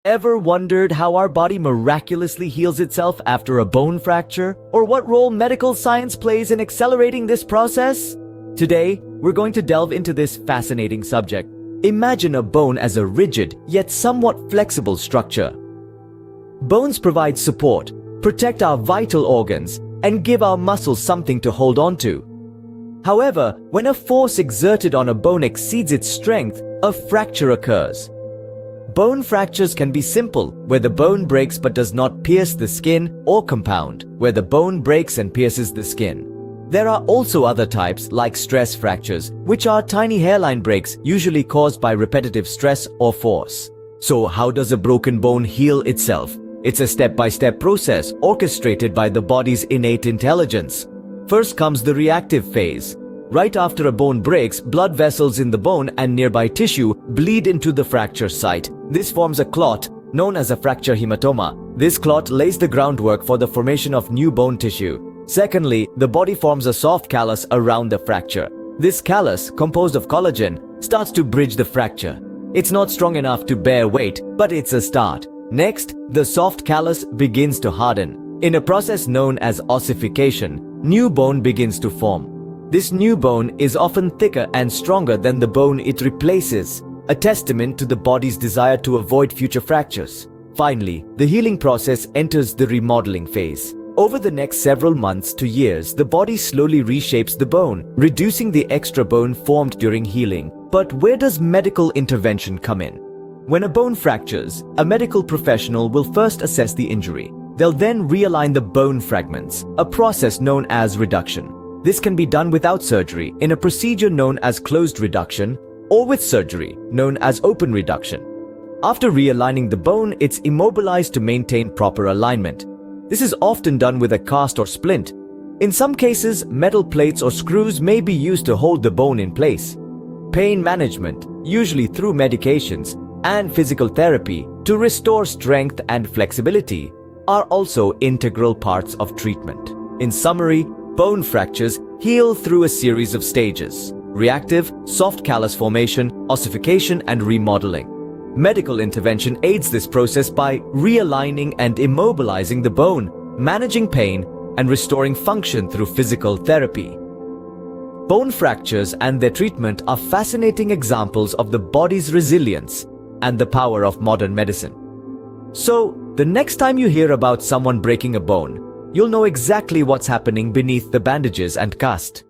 Ever wondered how our body miraculously heals itself after a bone fracture? Or what role medical science plays in accelerating this process? Today, we're going to delve into this fascinating subject. Imagine a bone as a rigid, yet somewhat flexible structure. Bones provide support, protect our vital organs, and give our muscles something to hold on to. However, when a force exerted on a bone exceeds its strength, a fracture occurs. Bone fractures can be simple, where the bone breaks but does not pierce the skin, or compound, where the bone breaks and pierces the skin. There are also other types, like stress fractures, which are tiny hairline breaks usually caused by repetitive stress or force. So how does a broken bone heal itself? It's a step-by-step process orchestrated by the body's innate intelligence. First comes the reactive phase. Right after a bone breaks, blood vessels in the bone and nearby tissue bleed into the fracture site. This forms a clot, known as a fracture hematoma. This clot lays the groundwork for the formation of new bone tissue. Secondly, the body forms a soft callus around the fracture. This callus, composed of collagen, starts to bridge the fracture. It's not strong enough to bear weight, but it's a start. Next, the soft callus begins to harden. In a process known as ossification, new bone begins to form. This new bone is often thicker and stronger than the bone it replaces, a testament to the body's desire to avoid future fractures. Finally, the healing process enters the remodeling phase. Over the next several months to years, the body slowly reshapes the bone, reducing the extra bone formed during healing. But where does medical intervention come in? When a bone fractures, a medical professional will first assess the injury. They'll then realign the bone fragments, a process known as reduction. This can be done without surgery in a procedure known as closed reduction, or with surgery known as open reduction. After realigning the bone, it's immobilized to maintain proper alignment. This is often done with a cast or splint. In some cases, metal plates or screws may be used to hold the bone in place. Pain management, usually through medications, and physical therapy to restore strength and flexibility are also integral parts of treatment. In summary, bone fractures heal through a series of stages: reactive, soft callus formation, ossification, and remodeling. Medical intervention aids this process by realigning and immobilizing the bone, managing pain, and restoring function through physical therapy. Bone fractures and their treatment are fascinating examples of the body's resilience and the power of modern medicine. So, the next time you hear about someone breaking a bone, you'll know exactly what's happening beneath the bandages and cast.